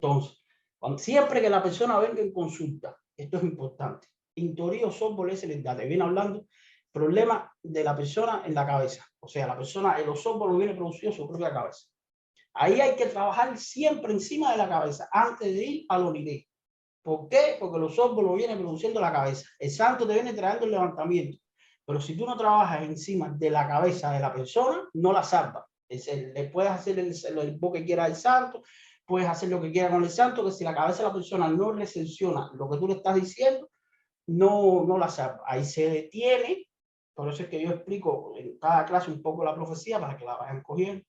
Entonces, siempre que la persona venga en consulta, esto es importante, intoría o sórbol se les da, te viene hablando problema de la persona en la cabeza. O sea, la persona, el osórbolo viene producido su propia cabeza. Ahí hay que trabajar siempre encima de la cabeza antes de ir al olidé. ¿Por qué? Porque el osórbolo viene produciendo la cabeza. El santo te viene trayendo el levantamiento. Pero si tú no trabajas encima de la cabeza de la persona, no la salva. Le puedes hacer el que quiera el santo, puedes hacer lo que quiera con el santo, que si la cabeza de la persona no recepciona lo que tú le estás diciendo, no la salva. Ahí se detiene. Por eso es que yo explico en cada clase un poco la profecía para que la vayan cogiendo.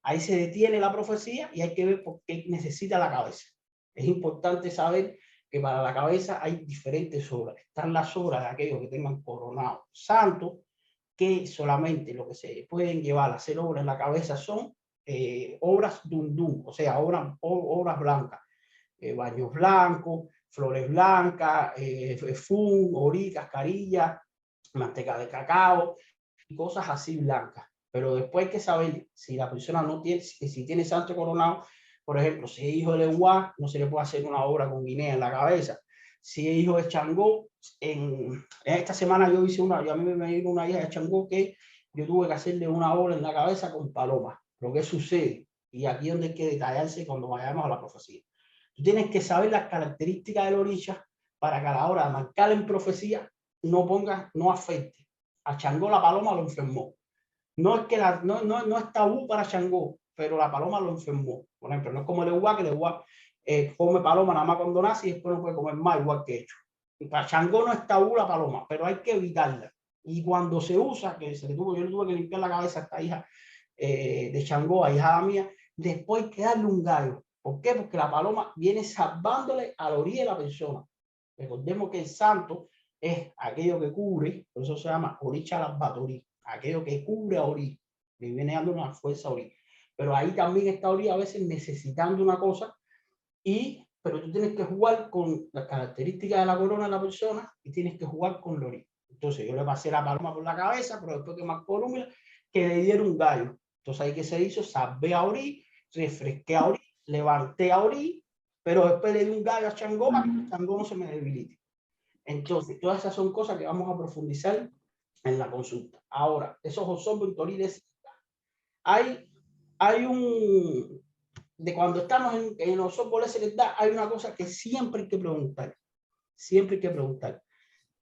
Ahí se detiene la profecía y hay que ver por qué necesita la cabeza. Es importante saber que para la cabeza hay diferentes obras. Están las obras de aquellos que tengan coronado santo, que solamente lo que se pueden llevar a hacer obras en la cabeza son obras dundum, o sea, obras blancas, baños blancos, flores blancas, fun, orí, cascarilla, manteca de cacao y cosas así blancas. Pero después hay que saber si la persona no tiene, si tiene santo coronado, por ejemplo, si es hijo de Leguá, no se le puede hacer una obra con guinea en la cabeza. Si es hijo de Changó, en esta semana yo hice una, a mí me vino una hija de Changó que yo tuve que hacerle una obra en la cabeza con paloma. Lo que sucede, y aquí es donde hay que detallarse cuando vayamos a la profecía. Tú tienes que saber las características del orisha para que a la hora de marcar en profecía no afecte. A Changó la paloma lo enfermó. No es que no es tabú para Changó, pero la paloma lo enfermó. Por ejemplo, no es como el Eguá, que el Eguá come paloma nada más cuando nace y después no puede comer más, igual que hecho. Y para Changó no es tabú la paloma, pero hay que evitarla. Y cuando se usa, yo le tuve que limpiar la cabeza a esta hija de Changó, a hijada mía, después hay que darle un gallo. ¿Por qué? Porque la paloma viene salvándole a la orilla de la persona. Recordemos que el santo es aquello que cubre, por eso se llama oricha lambatori, aquello que cubre a Ori, le viene dando una fuerza a Ori. Pero ahí también está Ori a veces necesitando una cosa, pero tú tienes que jugar con las características de la corona de la persona y tienes que jugar con el Ori. Entonces yo le pasé la paloma por la cabeza, pero después que marcó Número, que le dieron un gallo. Entonces ahí que se hizo, salvé a Ori, refresqué a Ori, levanté a Ori, pero después le di un gallo a Changó para que Changó no se me debilite. Entonces, todas esas son cosas que vamos a profundizar en la consulta. Ahora, esos osórbol toriles, hay, hay un, de cuando estamos en los osórbol se les da, hay una cosa que siempre hay que preguntar, siempre hay que preguntar.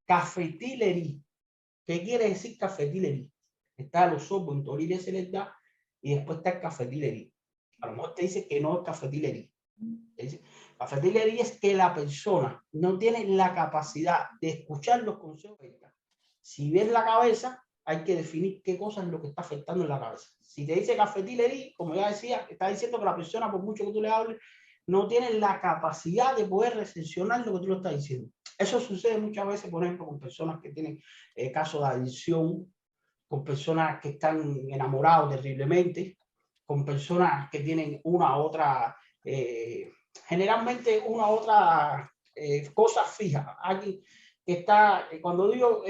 Cafetilería, ¿qué quiere decir cafetilería? Está los osórbol toriles se les da y después está el cafetilería. A lo mejor te dice que no es cafetilería. Cafetilería es que la persona no tiene la capacidad de escuchar los consejos. Si ves la cabeza, hay que definir qué cosa es lo que está afectando en la cabeza. Si te dice cafetilería, como ya decía, está diciendo que la persona, por mucho que tú le hables, no tiene la capacidad de poder recepcionar lo que tú le estás diciendo. Eso sucede muchas veces, por ejemplo, con personas que tienen casos de adicción, con personas que están enamorados terriblemente, con personas que tienen una u otra, generalmente una u otra cosa fija. Alguien que está, cuando digo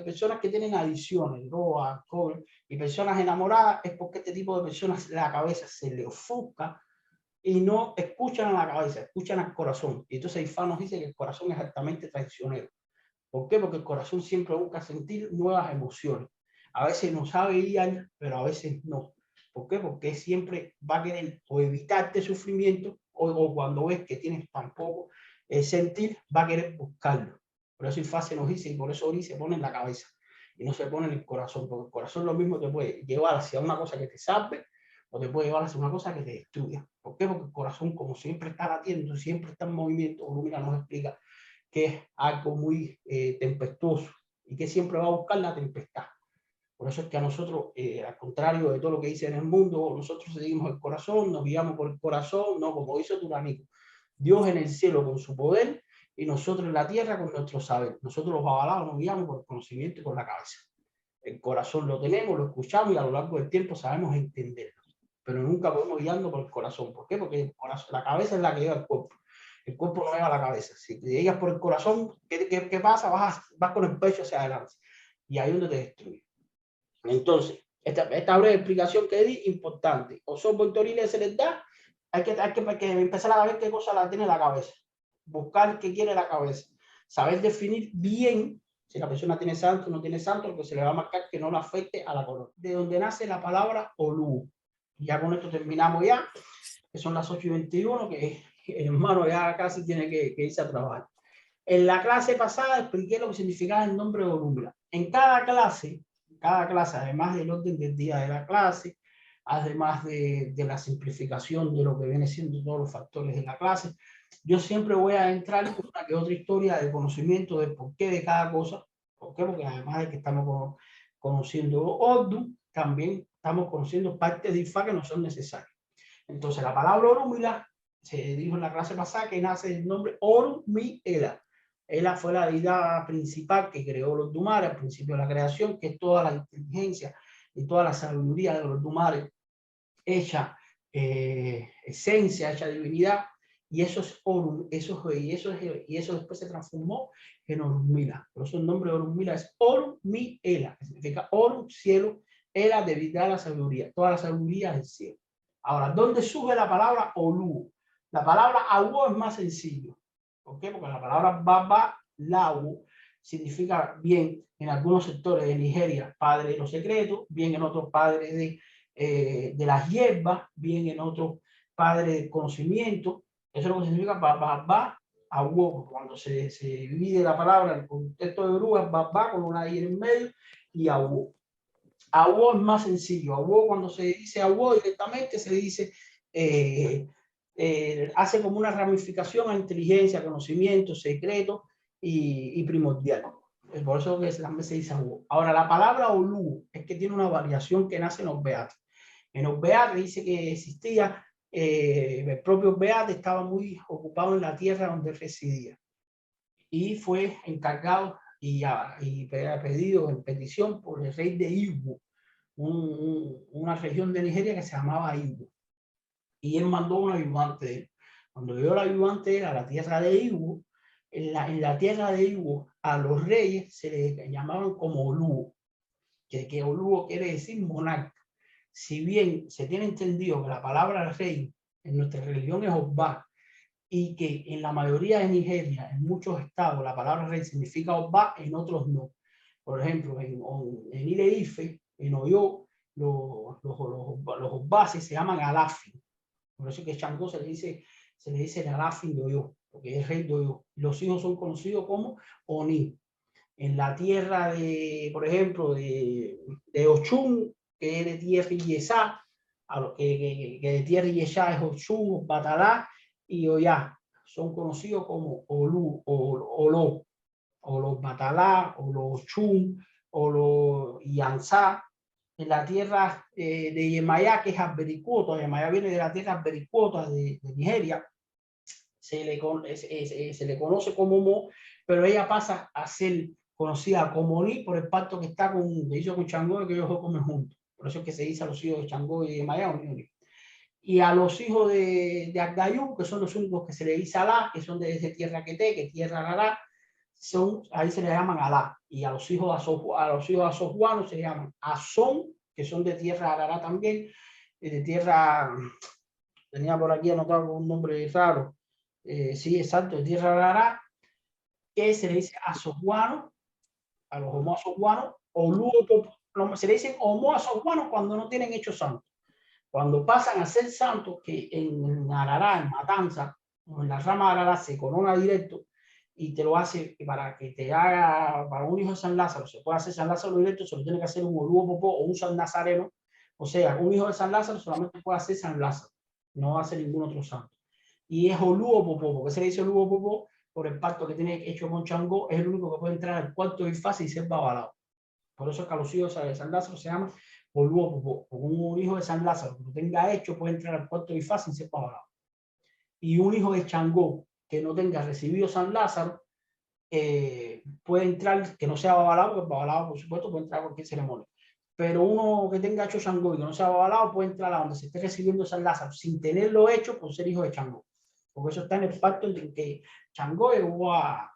personas que tienen adicciones, droga, alcohol y personas enamoradas, es porque este tipo de personas la cabeza se le ofusca y no escuchan a la cabeza, escuchan al corazón. Y entonces Ifá nos dice que el corazón es altamente traicionero. ¿Por qué? Porque el corazón siempre busca sentir nuevas emociones. A veces no sabe ir, pero a veces no. ¿Por qué? Porque siempre va a querer o evitarte sufrimiento o cuando ves que tienes tan poco sentir, va a querer buscarlo. Por eso Ifá nos dice y por eso Ori se pone en la cabeza y no se pone en el corazón, porque el corazón lo mismo te puede llevar hacia una cosa que te salve o te puede llevar hacia una cosa que te destruya. ¿Por qué? Porque el corazón, como siempre está latiendo, siempre está en movimiento, Lúmina nos explica que es algo muy tempestuoso y que siempre va a buscar la tempestad. Por eso es que a nosotros, al contrario de todo lo que dice en el mundo, nosotros seguimos el corazón, nos guiamos por el corazón, no como dice Turanico. Dios en el cielo con su poder y nosotros en la tierra con nuestro saber. Nosotros los avalados nos guiamos por el conocimiento y por la cabeza. El corazón lo tenemos, lo escuchamos y a lo largo del tiempo sabemos entenderlo. Pero nunca podemos guiarnos por el corazón. ¿Por qué? Porque el corazón, la cabeza es la que lleva el cuerpo. El cuerpo no lleva la cabeza. Si te llegas por el corazón, ¿qué pasa? Vas con el pecho hacia adelante. Y ahí es donde te destruye. Entonces, esta breve explicación que di, importante. Osórbol toriles se les da hay que empezar a ver qué cosa la tiene la cabeza, buscar qué quiere la cabeza, saber definir bien si la persona tiene santo o no tiene santo, lo que se le va a marcar que no le afecte a la corona. De donde nace la palabra Olu. Ya con esto terminamos ya, que son las 8:21, que el hermano ya casi tiene que irse a trabajar. En la clase pasada expliqué lo que significaba el nombre de Orúmila. En cada clase, además del orden del día de la clase, además de la simplificación de lo que viene siendo todos los factores de la clase, yo siempre voy a entrar con una que otra historia de conocimiento del porqué de cada cosa. ¿Por qué? Porque además de que estamos conociendo Ordu, también estamos conociendo partes de Ifá que no son necesarias. Entonces, la palabra Orúmila se dijo en la clase pasada que nace del nombre Orumila. Ella fue la deidad principal que creó los Dumares al principio de la creación, que es toda la inteligencia y toda la sabiduría de los Dumares, hecha esencia, hecha divinidad, y eso es Orum, y eso después se transformó en Orunmila. Por eso el nombre de Orunmila es Orunmila, que significa Orum, cielo, Ela, deidad, la sabiduría, toda la sabiduría del cielo. Ahora, ¿dónde surge la palabra Olu? La palabra Awo es más sencillo. ¿Por qué? Porque la palabra Baba Lawu significa bien en algunos sectores de Nigeria, padre de los secretos, bien en otros padre de las hierbas, bien en otros padre del conocimiento. Eso es lo que significa Baba Awo. Cuando se divide la palabra en el contexto de Urú, es Baba con una I en el medio y Awo. Awo es más sencillo. Awo, cuando se dice Awo directamente, se dice, hace como una ramificación a inteligencia, conocimiento, secreto y primordial. Por eso que también se dice Awo. Ahora, la palabra Olu es que tiene una variación que nace en los Beates. En los Beates dice que existía, el propio Beate estaba muy ocupado en la tierra donde residía y fue encargado y pedido en petición por el rey de Igbo, una región de Nigeria que se llamaba Igbo, y él mandó un ayudante. Cuando vio el ayudante a la tierra de Igbo, en la tierra de Igbo a los reyes se les llamaban como Oluo, que Oluo quiere decir monarca. Si bien se tiene entendido que la palabra rey en nuestra religión es Oba, y que en la mayoría de Nigeria, en muchos estados, la palabra rey significa Oba, en otros no. Por ejemplo, en Ile-Ife, en Oyo, los Obases se llaman Alafin. Por eso que Changó se le dice el Alafin de Oyo, porque es rey de Oyo. Los hijos son conocidos como Oni. En la tierra de, por ejemplo, de Ochun, que es de tierra Yesá, a lo que de tierra Yesá es Ochun, Batalá y Oyá. Son conocidos como Olu, Olo, o los Batalá, o los Ochun, o los Yansá. En la tierra de Yemayá, que es Albericuota, Yemayá viene de la tierra Albericuota de Nigeria, se le conoce como Mo, pero ella pasa a ser conocida como Ni por el pacto que hizo con Changó y que ellos dos comen juntos. Por eso es que se dice a los hijos de Changó y de Maya, y a los hijos de Agdayú, que son los únicos que se le dice Alá, que son de tierra Quete, que tierra Arará, ahí se le llaman Alá. Y a los hijos de Azojuanos se llaman Azón, que son de tierra Arará también, de tierra, tenía por aquí anotado un nombre raro, sí, exacto, de tierra Arará, que se le dice azoguano, a los homoazoguanos, o luego se le dicen homoazoguanos cuando no tienen hecho santo. Cuando pasan a ser santos, que en Arará, en Matanza, o en la rama de Arará se corona directo y te lo hace para que te haga, para un hijo de San Lázaro, se puede hacer San Lázaro directo, se lo tiene que hacer un Olúo Popó o un San Nazareno. O sea, un hijo de San Lázaro solamente puede hacer San Lázaro, no va a hacer ningún otro santo. Y es Olúo Popó, porque se le dice Olúo Popó por el pacto que tiene hecho con Changó, es el único que puede entrar al cuarto de fase y ser babalado. Por eso es que a los hijos de San Lázaro se llama Olúo Popó. Un hijo de San Lázaro que lo tenga hecho puede entrar al cuarto de fase y ser babalado. Y un hijo de Changó que no tenga recibido San Lázaro puede entrar, que no sea babalado, porque babalado por supuesto puede entrar a cualquier ceremonia. Pero uno que tenga hecho Changó y que no sea babalado puede entrar a donde se esté recibiendo San Lázaro sin tenerlo hecho por ser hijo de Changó. Porque eso está en el pacto en que Changó llegó a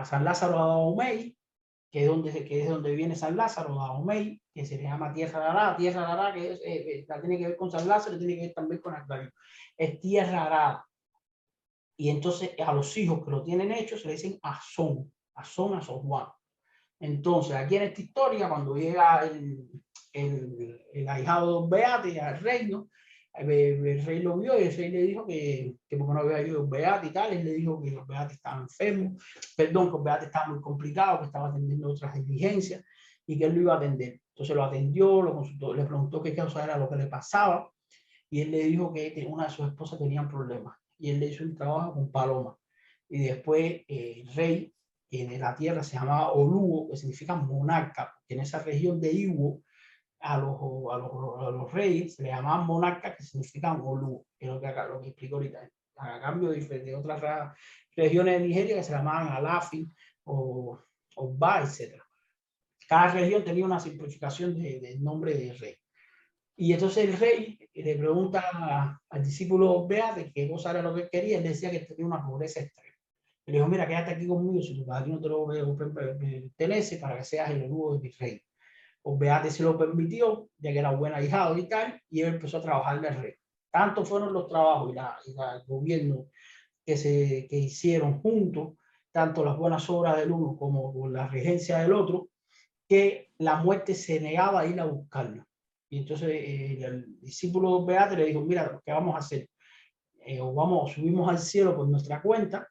San Lázaro a Dahomey, que es donde viene San Lázaro, Dahomey, que se le llama Tierra Arada. Tierra Arada, que tiene que ver con San Lázaro, tiene que ver también con Aclarín. Es Tierra Arada. Y entonces a los hijos que lo tienen hecho se le dicen Azón, a San Juan. Entonces, aquí en esta historia, cuando llega el ahijado de Beate al reino, el rey lo vio y el rey le dijo que porque no había ido Beate y tal. Él le dijo que Beate estaba enfermo, perdón, que Beate estaba muy complicado, que estaba atendiendo otras diligencias y que él lo iba a atender. Entonces lo atendió, lo consultó, le preguntó qué causa era lo que le pasaba y él le dijo que una de sus esposas tenía problemas y él le hizo un trabajo con Paloma. Y después el rey, que de la tierra se llamaba Oluo, que significa monarca, porque en esa región de Iwo a los reyes se le llamaban monarcas, que significan Oluo, que es lo que explico ahorita, a cambio de otras regiones de Nigeria que se llamaban Alafi o Ba, etc. Cada región tenía una simplificación del nombre del rey. Y entonces el rey le pregunta al discípulo Beate qué cosa era lo que quería. Él decía que tenía una pobreza extrema. Le dijo, mira, quédate aquí conmigo, si tu padrino te lo pertenece, para que seas el eunuco de mi rey. Pues Beate se lo permitió, ya que era buena hijado y tal, y él empezó a trabajarle al rey. Tanto fueron los trabajos el gobierno que hicieron juntos, tanto las buenas obras del uno como la regencia del otro, que la muerte se negaba a ir a buscarlo. Y entonces el discípulo Beate le dijo, mira, ¿qué vamos a hacer? O subimos al cielo por nuestra cuenta,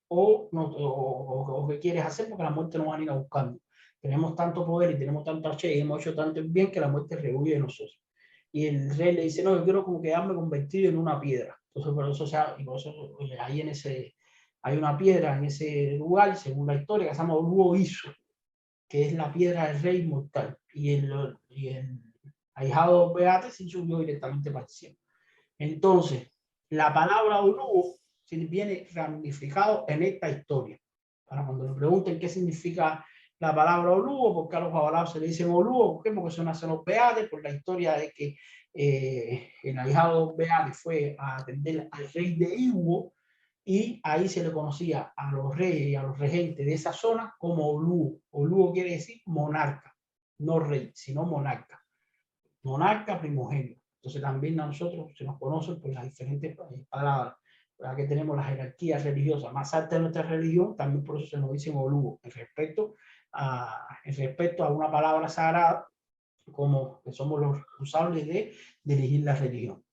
o qué quieres hacer, porque la muerte nos va a ir a buscando. Tenemos tanto poder y tenemos tanta che y hemos hecho tanto bien que la muerte rehuye de nosotros. Y el rey le dice, no, yo quiero como quedarme convertido en una piedra. Entonces, por eso, por eso ahí hay una piedra en ese lugar, según la historia, que se llama Oluo Iso, que es la piedra del rey inmortal. Y el ahijado Beate se subió directamente para el cielo. Entonces, la palabra Oluo viene ramificado en esta historia. Para cuando le pregunten qué significa la palabra Oluo, por qué a los abalados se le dicen Oluo, ¿por qué? Porque son los Beates, por la historia de que el ahijado Beate fue a atender al rey de Iwo, y ahí se le conocía a los reyes y a los regentes de esa zona como Oluo. Oluo quiere decir monarca, no rey, sino monarca. Monarca primogénito. Entonces también a nosotros se nos conocen por las diferentes palabras. ¿Verdad? Que tenemos la jerarquía religiosa más alta de nuestra religión, también por eso se nos dicen Oluo, en respecto a una palabra sagrada, como que somos los responsables de dirigir la religión.